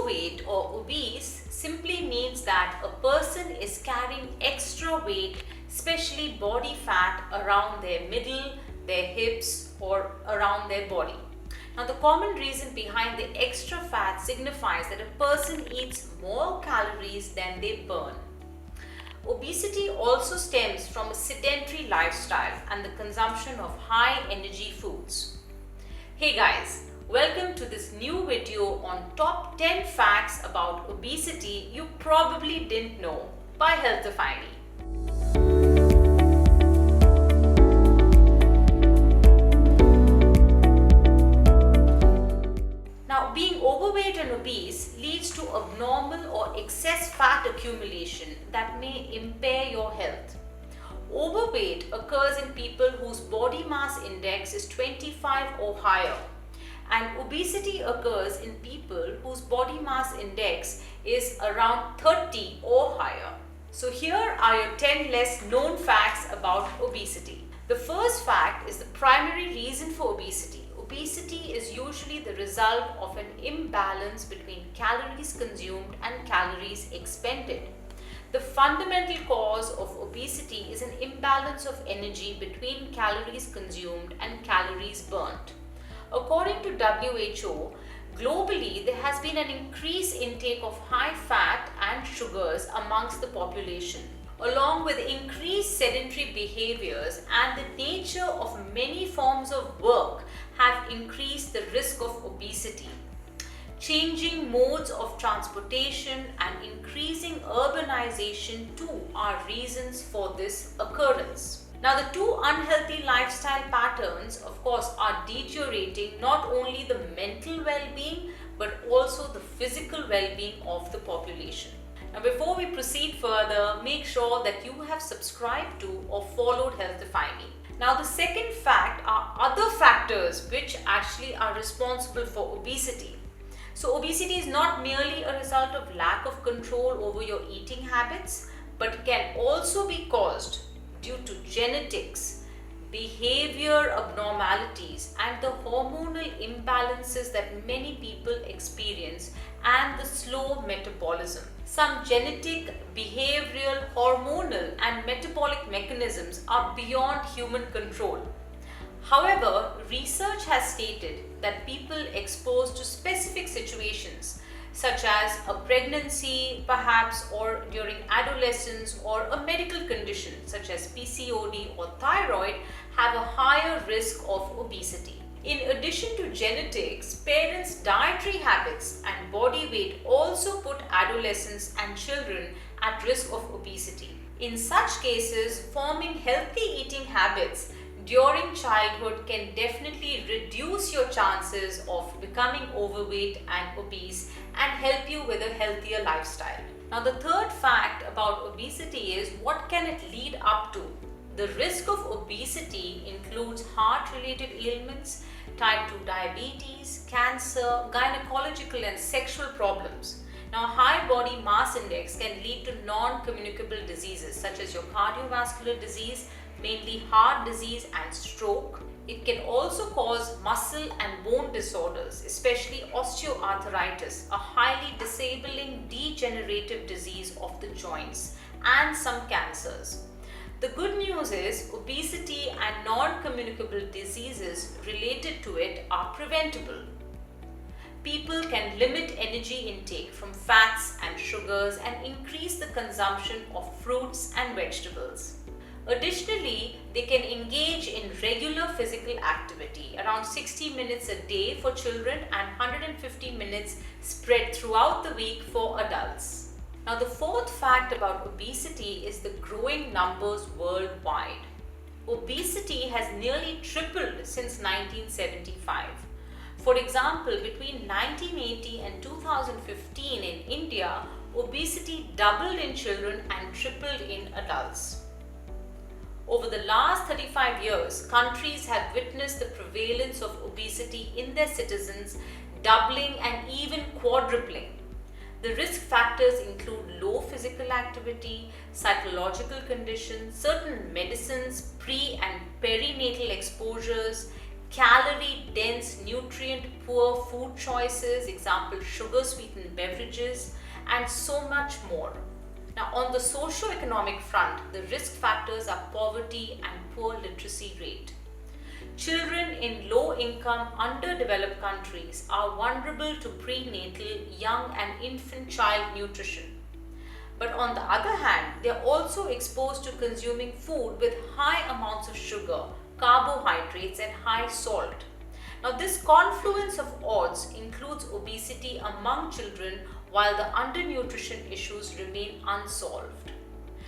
Overweight or obese simply means that a person is carrying extra weight, especially body fat, around their middle, their hips, or around their body. Now, the common reason behind the extra fat signifies that a person eats more calories than they burn. Obesity also stems from a sedentary lifestyle and the consumption of high energy foods. Hey guys, welcome to this new video on top 10 facts about obesity you probably didn't know by HealthifyMe. Now, being overweight and obese leads to abnormal or excess fat accumulation that may impair your health. Overweight occurs in people whose body mass index is 25 or higher, and obesity occurs in people whose body mass index is around 30 or higher. So here are your 10 less known facts about obesity. The first fact is the primary reason for obesity. Obesity is usually the result of an imbalance between calories consumed and calories expended. The fundamental cause of obesity is an imbalance of energy between calories consumed and calories burnt. According to WHO, globally there has been an increased intake of high fat and sugars amongst the population, along with increased sedentary behaviors, and the nature of many forms of work have increased the risk of obesity. Changing modes of transportation and increasing urbanization too are reasons for this occurrence. Now, the two unhealthy lifestyle patterns, of course, are deteriorating not only the mental well-being but also the physical well-being of the population. Now, before we proceed further, make sure that you have subscribed to or followed HealthifyMe. Now, the second fact are other factors which actually are responsible for obesity. So, obesity is not merely a result of lack of control over your eating habits, but can also be caused due to genetics, behavior abnormalities, and the hormonal imbalances that many people experience, and the slow metabolism. Some genetic, behavioral, hormonal, and metabolic mechanisms are beyond human control. However, research has stated that people exposed to specific situations, such as a pregnancy perhaps, or during adolescence, or a medical condition such as PCOD or thyroid, have a higher risk of obesity. In addition to genetics, parents' dietary habits and body weight also put adolescents and children at risk of obesity. In such cases, forming healthy eating habits during childhood can definitely reduce your chances of becoming overweight and obese and help you with a healthier lifestyle. Now, the third fact about obesity is what can it lead up to? The risk of obesity includes heart-related ailments, type 2 diabetes, cancer, gynecological and sexual problems. Now, high body mass index can lead to non-communicable diseases such as your cardiovascular disease, mainly heart disease and stroke. It can also cause muscle and bone disorders, especially osteoarthritis, a highly disabling degenerative disease of the joints, and some cancers. The good news is obesity and non-communicable diseases related to it are preventable. People can limit energy intake from fats and sugars and increase the consumption of fruits and vegetables. Additionally, they can engage in regular physical activity, around 60 minutes a day for children and 150 minutes spread throughout the week for adults. Now, the fourth fact about obesity is the growing numbers worldwide. Obesity has nearly tripled since 1975. For example, between 1980 and 2015 in India, obesity doubled in children and tripled in adults. Over the last 35 years, countries have witnessed the prevalence of obesity in their citizens doubling and even quadrupling. The risk factors include low physical activity, psychological conditions, certain medicines, pre- and perinatal exposures, calorie-dense, nutrient-poor food choices, example sugar-sweetened beverages, and so much more. Now, on the socio-economic front, the risk factors are poverty and poor literacy rate. Children in low-income, underdeveloped countries are vulnerable to prenatal, young and infant child nutrition. But on the other hand, they are also exposed to consuming food with high amounts of sugar, carbohydrates and high salt. Now, this confluence of odds includes obesity among children while the undernutrition issues remain unsolved.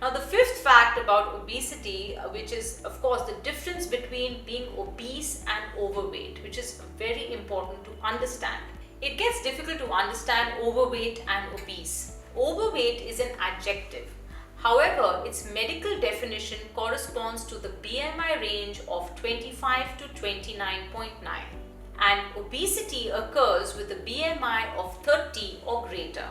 Now, the fifth fact about obesity, which is of course the difference between being obese and overweight, which is very important to understand. It gets difficult to understand overweight and obese. Overweight is an adjective. However, its medical definition corresponds to the BMI range of 25 to 29.9, and obesity occurs with a BMI of 30 or greater.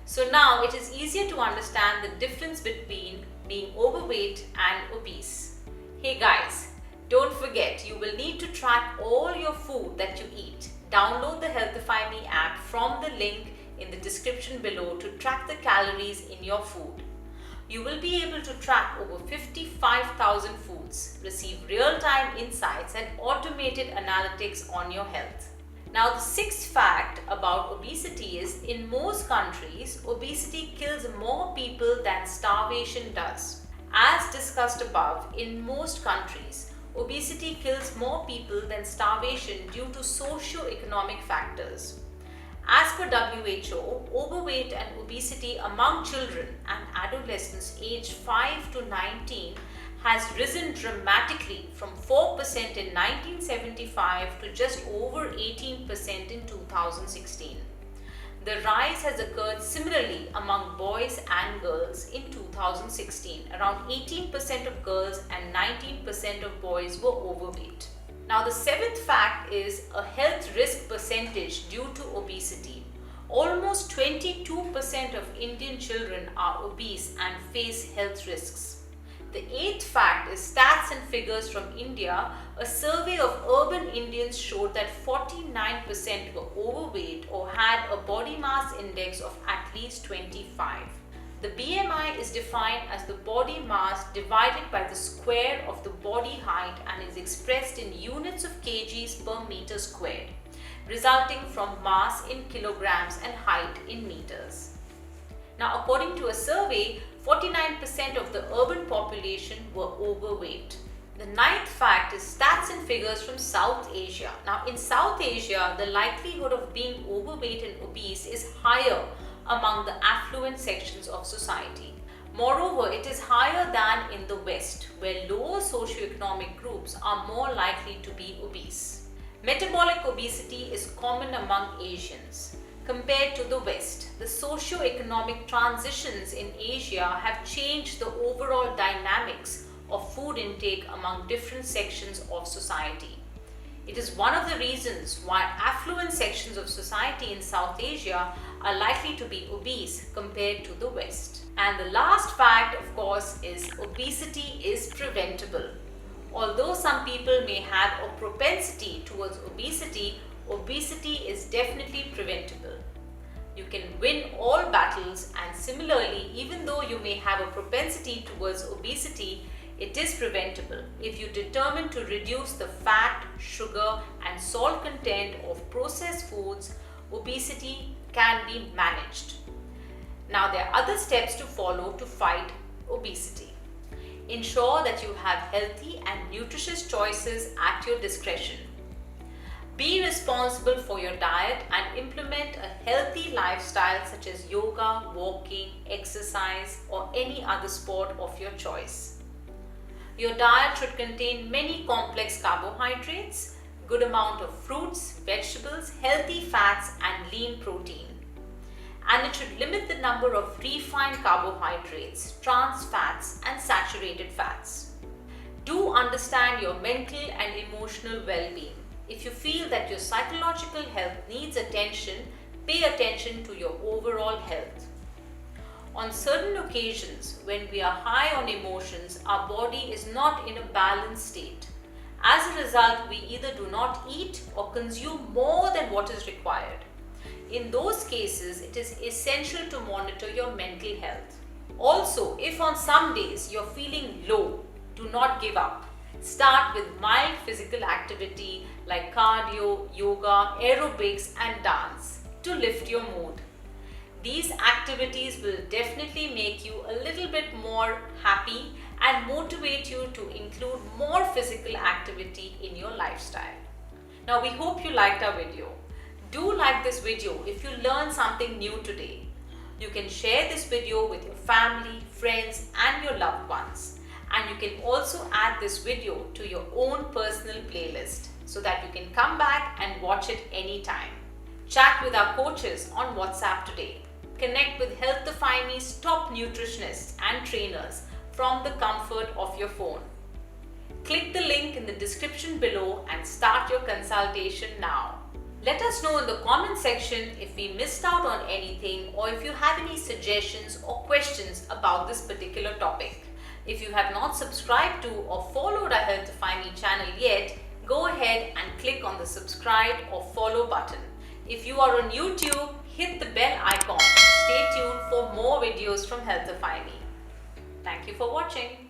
So now it is easier to understand the difference between being overweight and obese. Hey guys, don't forget you will need to track all your food that you eat. Download the HealthifyMe app from the link in the description below to track the calories in your food. You will be able to track over 55,000 foods, receive real-time insights and automated analytics on your health. Now, the sixth fact about obesity is, in most countries, obesity kills more people than starvation does. As discussed above, in most countries, obesity kills more people than starvation due to socio-economic factors. As per WHO, overweight and obesity among children and adolescents aged 5 to 19 has risen dramatically from 4% in 1975 to just over 18% in 2016. The rise has occurred similarly among boys and girls in 2016. Around 18% of girls and 19% of boys were overweight. Now, the seventh fact is a health risk percentage due to obesity. Almost 22% of Indian children are obese and face health risks. The eighth fact is stats and figures from India. A survey of urban Indians showed that 49% were overweight or had a body mass index of at least 25. The BMI is defined as the body mass divided by the square of the body height and is expressed in units of kgs per meter squared, resulting from mass in kilograms and height in meters. Now, according to a survey, 49% of the urban population were overweight. The ninth fact is stats and figures from South Asia. Now, in South Asia, the likelihood of being overweight and obese is higher among the affluent sections of society. Moreover, it is higher than in the West, where lower socioeconomic groups are more likely to be obese. Metabolic obesity is common among Asians. Compared to the West, the socio-economic transitions in Asia have changed the overall dynamics of food intake among different sections of society. It is one of the reasons why affluent sections of society in South Asia are likely to be obese compared to the West. And the last fact, of course, is obesity is preventable. Although some people may have a propensity towards obesity, obesity is definitely preventable. You can win all battles, and similarly, even though you may have a propensity towards obesity, it is preventable if you determine to reduce the fat, sugar and salt content of processed foods. Obesity can be managed. Now, there are other steps to follow to fight obesity. Ensure that you have healthy and nutritious choices at your discretion. Be responsible for your diet and implement a healthy lifestyle such as yoga, walking, exercise or any other sport of your choice. Your diet should contain many complex carbohydrates, good amount of fruits, vegetables, healthy fats and lean protein. And it should limit the number of refined carbohydrates, trans fats and saturated fats. Do understand your mental and emotional well-being. If you feel that your psychological health needs attention, pay attention to your overall health. On certain occasions, when we are high on emotions, our body is not in a balanced state. As a result, we either do not eat or consume more than what is required. In those cases, it is essential to monitor your mental health. Also, if on some days you're feeling low, do not give up. Start with mild physical activity like cardio, yoga, aerobics, and dance to lift your mood. These activities will definitely make you a little bit more happy and motivate you to include more physical activity in your lifestyle. Now, we hope you liked our video. Do like this video if you learned something new today. You can share this video with your family, friends, and your loved ones. And you can also add this video to your own personal playlist so that you can come back and watch it anytime. Chat with our coaches on WhatsApp today. Connect with HealthifyMe's top nutritionists and trainers from the comfort of your phone. Click the link in the description below and start your consultation now. Let us know in the comment section if we missed out on anything or if you have any suggestions or questions about this particular topic. If you have not subscribed to or followed our HealthifyMe channel yet, go ahead and click on the subscribe or follow button. If you are on YouTube, hit the bell icon. Stay tuned for more videos from HealthifyMe. Thank you for watching.